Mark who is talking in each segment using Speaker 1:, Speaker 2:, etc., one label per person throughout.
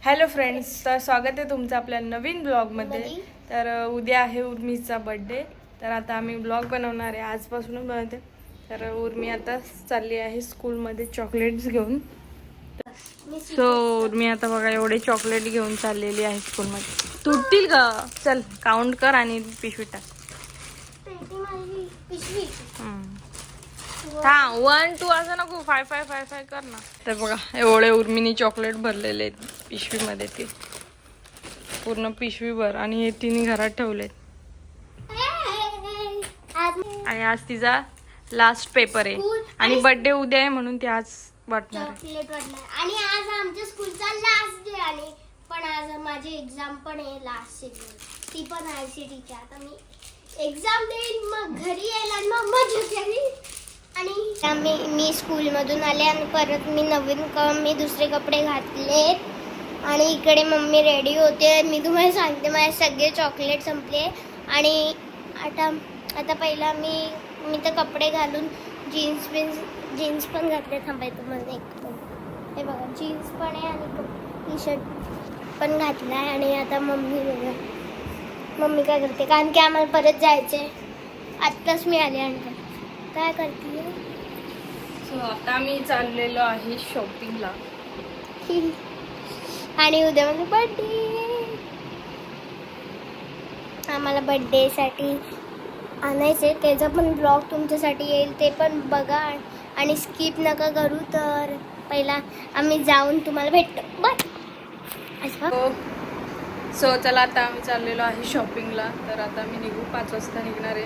Speaker 1: Hello friends, तर स्वागत आहे तुमचं आपल्या नवीन ब्लॉगमध्ये. तर उद्या आहे उर्मीचा बर्थडे. तर आता आम्ही ब्लॉग बनवणार आहे, आजपासूनच बनवते. तर उर्मी आता चालली आहे स्कूलमध्ये चॉकलेट्स घेऊन. सो उर्मी आता बघा एवढे चॉकलेट घेऊन चाललेली आहे स्कूलमध्ये. तुटतील का? चल काउंट कर आणि पिशवी टाक. हा 1 2 असं नको, 5 5 5 5 कर ना. तर बघा एवढे उर्मीनी चॉकलेट भरलेले आहेत पिशवीमध्ये, ते पूर्ण पिशवीभर. आणि हे तिने घरात ठेवलेत. आणि आज तिचा लास्ट पेपर आहे आणि बर्थडे उद्या आहे म्हणून ती आज वाटणार
Speaker 2: चॉकलेट वाटणार. आणि आज आमच्या स्कूलचा लास्ट डे आणि पण आज माझी एक्झाम पण आहे, लास्ट ती पण आयसीटीची. आता मी एक्झाम देईन, मग घरी येईल आणि मग मजा करीन. आणि मी स्कूलमधून आले आणि परत मी दुसरे कपडे घातले आणि इकडे मम्मी रेडी होते. मी तुम्हाला सांगते माझे सगळे चॉकलेट संपले. आणि आता पहिला मी तर कपडे घालून जीन्स पण घातले. थांबायचं मला एक हे बघा, जीन्स पण आहे आणि टी शर्ट पण घातला आहे. आणि आता मम्मी काय करते, कारण की आम्हाला परत जायचंय. आत्ताच मी आले आणि काय करते.
Speaker 1: सो आता मी चाललेलो आहे शॉपिंगला.
Speaker 2: आणि उद्या माझा बर्थडे. आम्हाला बर्थडेसाठी आणायचे, त्याचा पण ब्लॉग तुमच्यासाठी येईल, ते पण बघा आणि स्किप नका करू. तर पहिला आम्ही जाऊन तुम्हाला भेटतो. बाय.
Speaker 1: सो चला आता आम्ही चाललेलो आहे शॉपिंगला. तर आता मी निघू 5 वाजता निघणार आहे.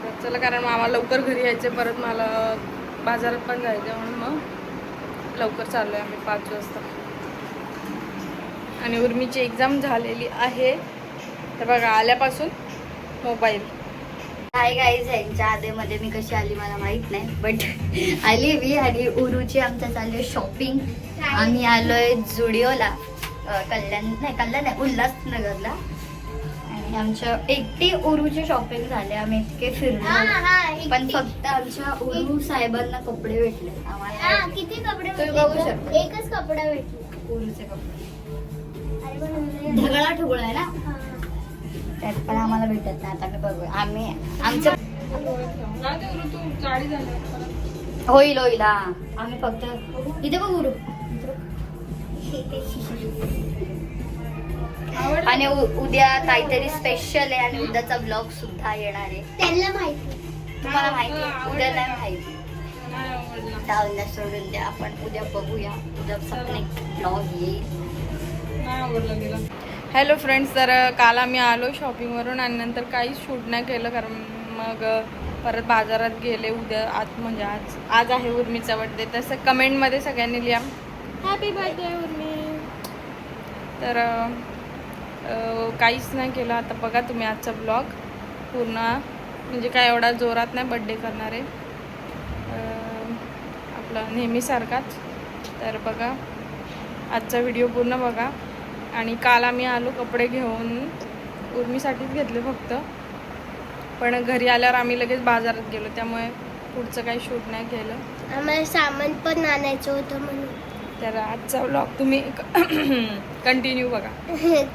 Speaker 1: तर चला, कारण आम्हाला लवकर घरी यायचे, परत मला बाजारात पण जायचं म्हणून मग लवकर चाललो आहे आम्ही 5 वाजता. आणि उर्मीची एक्झाम झालेली आहे. तर बघा आल्यापासून मोबाईल.
Speaker 3: हाय गाईज, ह्यांच्या आधीमध्ये मी कशी आली मला माहित नाही, बट आली मी. आणि उरूची आमच्या चालली शॉपिंग. आम्ही आलोय जुडिओला, कल्याण नाही उल्हासनगरला. आणि आमच्या एकटी उरूची शॉपिंग झाली. आम्ही इतके फिरलो, पण फक्त आमच्या उरू साहेबांना कपडे भेटले आम्हाला.
Speaker 2: किती कपडे
Speaker 3: बघू शकता,
Speaker 2: एकच कपडा भेटला.
Speaker 3: उरूचे कपडे ढगळा ठुगळा आहे ना, त्यात पण आम्हाला भेटत नाही. आता मी बघू, आम्ही आमचं होईल हा. आम्ही फक्त इथे बघ उरू. आणि उद्या काहीतरी स्पेशल आहे आणि उद्याचा ब्लॉग सुद्धा येणार आहे.
Speaker 2: त्यांना माहिती,
Speaker 3: तुम्हाला माहिती आहे, उद्या नाही माहिती. जाऊन सोडून द्या, आपण उद्या बघूया. उद्याचा पण एक ब्लॉग येईल.
Speaker 1: हॅलो फ्रेंड्स, तर काल आम्ही आलो शॉपिंगवरून आणि नंतर काहीच शूट नाही केलं, कारण मग परत बाजारात गेले. उद्या म्हणजे आज आहे उर्मीचा बर्थडे. तसं कमेंटमध्ये सगळ्यांनी लिहा हॅपी बर्थडे उर्मी. तर काहीच नाही केलं. आता बघा तुम्ही आजचा ब्लॉग पूर्ण, म्हणजे काय एवढा जोरात नाही बर्थडे करणार आहे, आपला नेहमीसारखाच. तर बघा आजचा व्हिडिओ पूर्ण बघा. आणि काल आम्ही आलो कपडे घेऊन, उर्मीसाठीच घेतले फक्त, पण घरी आल्यावर आम्ही लगेच बाजारात गेलो, त्यामुळे पुढचं काही शूट नाही केलं.
Speaker 2: आम्हाला सामान पण आणायचं होतं म्हणून.
Speaker 1: तर आजचा व्लॉग तुम्ही कंटिन्यू बघा.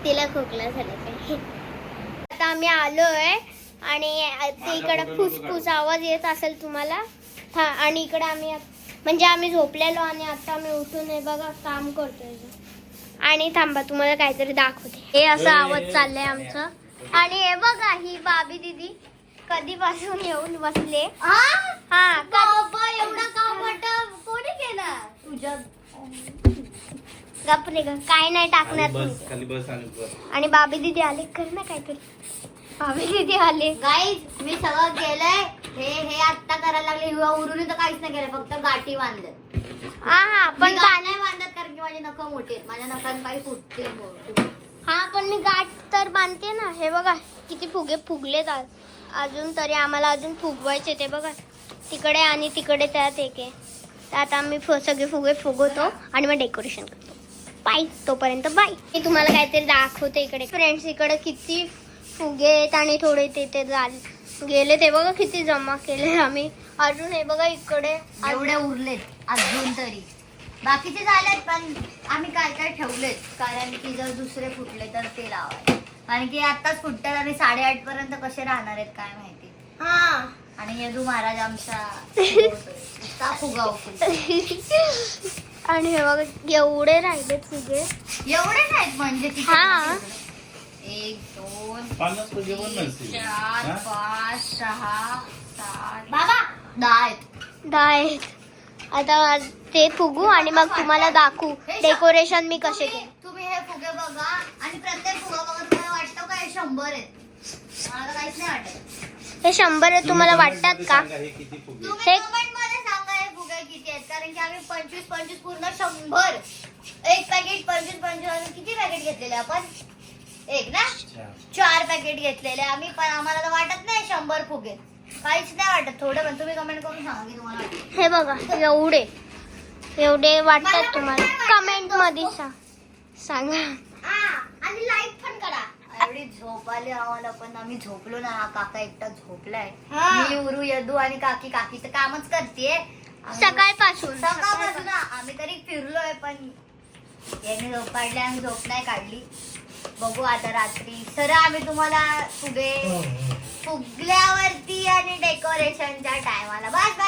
Speaker 2: तिला खोकला झाला काय. आता आम्ही आलोय आणि इकडे फुसफुस आवाज येत असेल तुम्हाला. आणि इकडे आम्ही झोपलेलो आणि आता आम्ही उठून हे बघा काम करतोय. आणि थांबा तुम्हाला काहीतरी दाखवते. हे असं आवाज चाललंय आमचं. आणि हे बघा ही बाबी दीदी कधीपासून येऊन बसले. एवढा काम कोणी केला तुझ्या? गपरे ग, काय नाही टाकणार. आणि बाबी दीदी आले, कर ना काहीतरी. बाबी दीदी आले.
Speaker 3: गाईज मी सगळं केलंय. हे आता करायला लागले. उरून तर काहीच नाही केलं, फक्त गाठी बांधल्या.
Speaker 2: पण
Speaker 3: नाही बांधत कारण की माझे नख मोठे, माझ्या नखांना काही फुटते.
Speaker 2: पण मी गाठ तर बांधते ना. हे बघा किती फुगे फुगलेत अजून तरी. आम्हाला अजून फुगवायचे ते बघा, तिकडे आणि तिकडे त्यात एक आहे. तर आता आम्ही सगळे फुगे फुगवतो आणि मग डेकोरेशन करतो. बाय, तोपर्यंत बाय. मी तुम्हाला काहीतरी दाखवते. इकडे फ्रेंड्स, इकडे किती फुगे आहेत आणि थोडे ते गेले. ते बघा किती जमा केले आम्ही. अजून हे बघा इकडे
Speaker 3: एवढे उरलेत अजून तरी. बाकीचे झालेत पण आम्ही काय काय ठेवलेत, कारण की जर दुसरे फुटले तर ते लावायचे. कारण की आताच फुटतात आणि 8:30 पर्यंत कसे राहणार आहेत काय माहिती.
Speaker 2: हा
Speaker 3: आणि यदू महाराज आमचा इतका फुगा उचलतो.
Speaker 2: आणि हे बघा एवढे राहिले फुगे.
Speaker 3: एवढे नाहीत म्हणजे किती
Speaker 2: हा.
Speaker 3: फुगे? 1 2
Speaker 4: 50 फुगे पण
Speaker 3: 3
Speaker 4: नसतील.
Speaker 3: 4
Speaker 4: हा?
Speaker 3: 5 6 7
Speaker 2: बाबा
Speaker 3: 10 आहेत.
Speaker 2: 10 आहेत. आता ते फुगू आणि मग तुम्हाला दाखवू डेकोरेशन मी कसे केले.
Speaker 3: तुम्ही हे फुगे बघा आणि प्रत्येक फुगा बघा तुम्हाला वाटतं का हे 100 आहेत? मला काहीच नाही वाटत.
Speaker 2: हे 100 आहे तुम्हाला
Speaker 4: तुम्ही
Speaker 2: वाटतात
Speaker 4: comment
Speaker 2: का?
Speaker 4: मध्ये सांगा हे किती फुगे.
Speaker 3: तुम्ही
Speaker 2: हे-
Speaker 3: कमेंट मध्ये सांगा हे फुगे किती आहेत, कारण की आम्ही 25 पूर्ण 100 एक पॅकेट 25 आणि किती पॅकेट घेतलेले आपण? एक ना
Speaker 4: अच्छा.
Speaker 3: 4 पॅकेट घेतलेले आम्ही, पण आम्हाला तर वाटत नाही 100 फुगे. काहीच नाही वाटत. थोडं पण तुम्ही कमेंट करून सांगा की तुम्हाला वाटतं.
Speaker 2: हे बघा एवढे वाटतात तुम्हाला कमेंट मध्ये सांगा.
Speaker 3: आणि लाईक पण करा. एवढी झोप आली आम्हाला पण आम्ही झोपलो ना. हा काका एकटा झोपलाय.
Speaker 2: हा.
Speaker 3: मी उरू यदू आणि काकीचं कामच करतेय
Speaker 2: सकाळपासून
Speaker 3: सकाळपासून आम्ही तरी फिरलोय, पण याने झोप काढली आम्ही झोप नाही काढली. बघू आता रात्री सर आम्ही तुम्हाला फुगल्यावरती आणि डेकोरेशनच्या टायमाला बस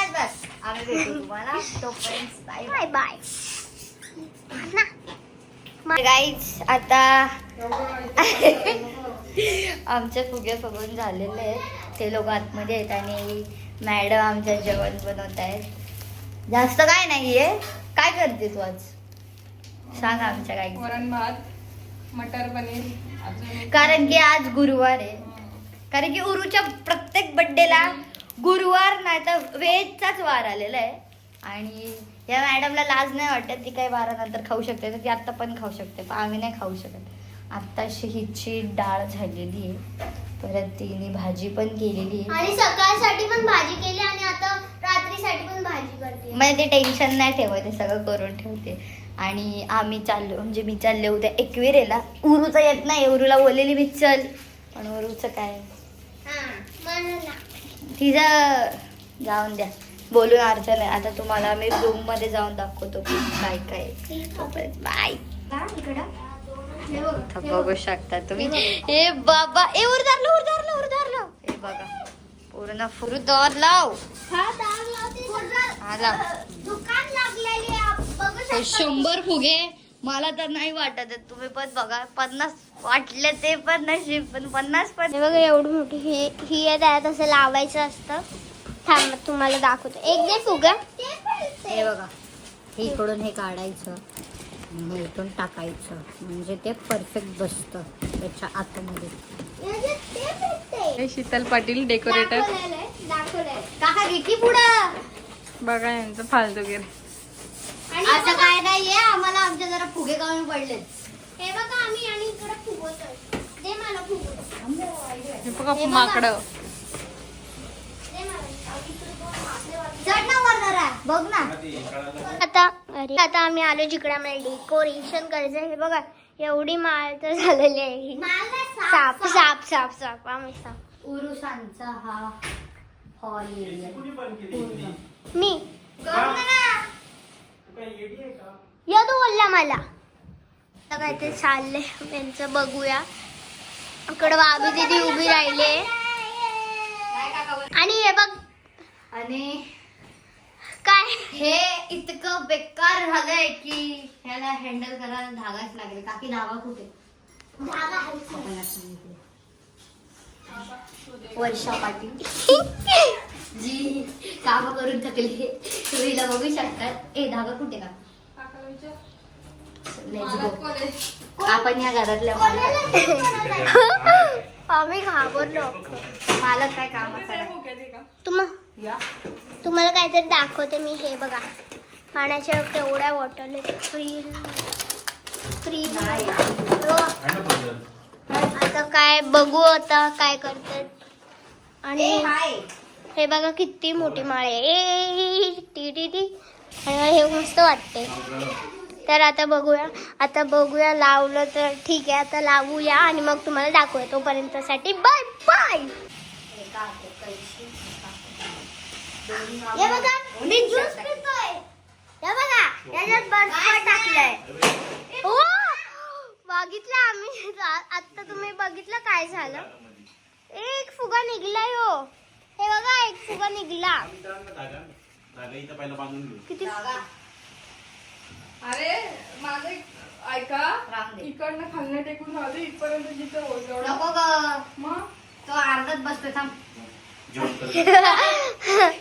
Speaker 3: आम्ही भेटू तुम्हाला. तोपर्यंत बाय
Speaker 2: बाय
Speaker 3: गाईज. आता आमचे फुगे फुगून झालेले आहेत. ते लोक आतमध्ये आहेत आणि मॅडम आमचं जेवण बनवत आहेत. जास्त काय नाहीये. काय करते तू आज सांग आमच्या गाई.
Speaker 1: वरण भात, मटर पनीर, अजून
Speaker 3: कारण की आज गुरुवार आहे. कारण की उरूच्या प्रत्येक बर्थडेला गुरुवार नाही तर व्हेजचाच वार आलेला आहे. आणि या मॅडमला लाज नाही वाटत. ती काही वारानंतर खाऊ शकते तर ती आत्ता पण खाऊ शकते, पण आम्ही नाही खाऊ शकत. आत्ताशी हिची डाळ झालेली आहे, परत तिने भाजी पण केलेली आहे.
Speaker 2: आणि सकाळसाठी पण भाजी केली आणि आता रात्रीसाठी पण भाजी करते.
Speaker 3: म्हणजे ते टेन्शन नाही ठेवत, ते सगळं करून ठेवते. आणि आम्ही चाललो म्हणजे मी चालले उद्या एकविरेला. उरूचं येत नाही. उरूला बोललेली मी चल, पण उरूचं काय तिचं जाऊन द्या. बोलून अर्थ नाही. आता तुम्हाला मी रूम मध्ये जाऊन दाखवतो की काय काय. बाय. बघू शकता तुम्ही. ए बाबा ए उरदारलो ए बघा पूर्ण फुरुदार लाव. हा लाव.
Speaker 2: दुकान लागलेली आहे, बघू
Speaker 3: हे
Speaker 2: शकता.
Speaker 3: 100 फुगे मला तर नाही वाटत आहेत. तुम्ही पण बघा. 50 वाटले ते पण नशीब, पण 50 पण.
Speaker 2: हे बघा एवढी मोठी ही आहे. त्यात असं लावायचं असतं. थांब तुम्हाला दाखवतो. एक दे फुगा.
Speaker 3: हे बघा इकडून हे काढायचं आणि इथून टाकायचं म्हणजे ते परफेक्ट बसतं त्याच्या आतमध्ये.
Speaker 1: हे शीतल पाटील डेकोरेटर.
Speaker 3: काका किती पुढं.
Speaker 1: बघा यांचं फालतूगिरी.
Speaker 3: असं काय नाहीये. आम्हाला आमच्या जरा फुगे कमी पडलेत.
Speaker 2: हे बघा आम्ही आणि इकडे फुगवतोय. दे मला फुगवतो.
Speaker 1: हे बघा माकडं.
Speaker 3: चढ ना वर जरा बघ ना.
Speaker 2: आता आम्ही आलो जिकडे आम्हाला डेकोरेशन करायचं. हे बघा एवढी माळ तर झालेली आहे. साप साप साप साप आम्ही साप.
Speaker 3: उरुसांचा हा हॉल एरिया.
Speaker 2: मी यदू बोलला मला. आता काय ते चाललंय यांचं बघूया. इकडे बाबी दीदी उभी राहिली आणि हे बघ
Speaker 3: आणि
Speaker 2: काय
Speaker 3: हे इतकं बेकार झालंय की ह्याला हँडल करायला धागाच लागेल. काकी धागा कुठे. वर्षा पाटील जी काम करून थकली तुम्हीला बघू शकतात. ए धागा कुठे का. Let's go. आपण या घरातल्या
Speaker 2: आम्ही घाबरलो.
Speaker 3: मला काय काम करा.
Speaker 2: तुम्हाला काहीतरी दाखवते मी. हे बघा पाण्याच्या केवढ्या बॉटल आहेत. फ्री आता काय बघू आता काय करतात. आणि हे बघा किती मोठी माळ आहे. A T T T. आणि हे मस्त वाटते. तर आता बघूया लावलं तर ठीक आहे. आता लावूया आणि मग तुम्हाला दाखवूया. तोपर्यंतसाठी बाय बाय. हे बघा मी ज्यूस पितोय. हे बघा याच्यात बर्फ टाकलाय. ओ बघितलं आम्ही आता तुम्ही बघितलं काय झालं. एक फुगा निघलाय हो. हे बघा एक फुगा निघला. किती
Speaker 1: अरे माझं ऐका
Speaker 3: राम दे.
Speaker 1: इकडनं खालनं टेकून राहतो इथपर्यंत जिथं हो तेवढं.
Speaker 3: नको ग,
Speaker 1: मग
Speaker 3: तो अर्धात बसतो. थांब.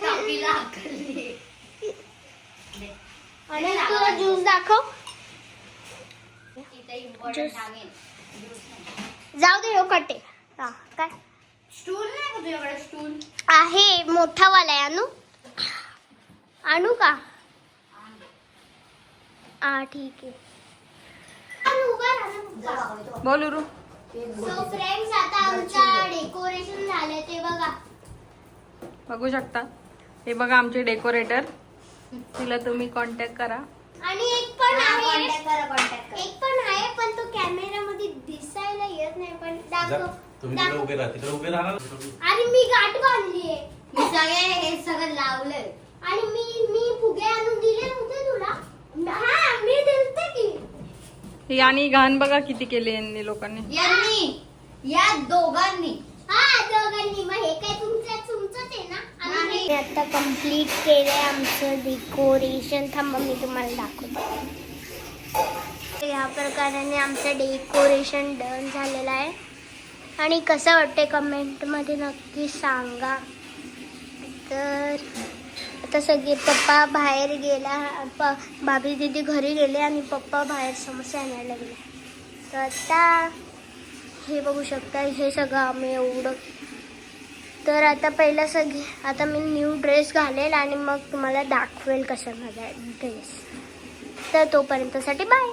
Speaker 3: टॉपीला हाकलली. दे.
Speaker 2: आणि तुला ज्यूस दाखव.
Speaker 3: इथे important सांगेन. ज्यूस नाही.
Speaker 2: जाऊ दे हो कटे. हा काय
Speaker 3: स्टूल नाही का तुझ्याकडे? स्टूल
Speaker 2: आहे मोठा वाला आहे. आणू का? हा ठीक आहे.
Speaker 1: बोल उरू.
Speaker 2: सो फ्रेंड्स आता आमचं डेकोरेशन झालंय ते बघा.
Speaker 1: बघू शकता हे बघा आमचे डेकोरेटर. तिला तुम्ही कॉन्टॅक्ट करा.
Speaker 2: आणि एक पण आहे.
Speaker 3: कॉन्टॅक्ट करा.
Speaker 2: एक पण आहे पण तो कॅमेरामध्ये दिसायला येत नाही. पण दाखव. आणि मी गाठ बांधली आहे.
Speaker 3: मी हे सगळं लावलंय.
Speaker 2: आणि मी फुगे आणून दिले नव्हते तुला. हा मी दिलते की.
Speaker 1: ही आणि घाण बघा किती केली यांनी लोकांनी.
Speaker 3: या दोघांनी.
Speaker 2: हा दोघांनी. मग हे काय तुमचंच आहे ना. आम्ही आता कम्प्लीट केलंय आमचं डेकोरेशन. थांबा मी तुम्हाला दाखवते. या प्रकाराने आमचं डेकोरेशन डन झालेलं आहे. आणि कसं वाटते कमेंटमध्ये नक्की सांगा. तर आता सगळे पप्पा बाहेर गेला. भाभी दीदी घरी गेले आणि पप्पा बाहेर समोसे आणायला गेले. तर आता हे बघू शकता हे सगळं आम्ही एवढं. तर आता पहिला आता मी न्यू ड्रेस घालेल आणि मग तुम्हाला दाखवेल कसा माझा ड्रेस. तर तोपर्यंतसाठी बाय.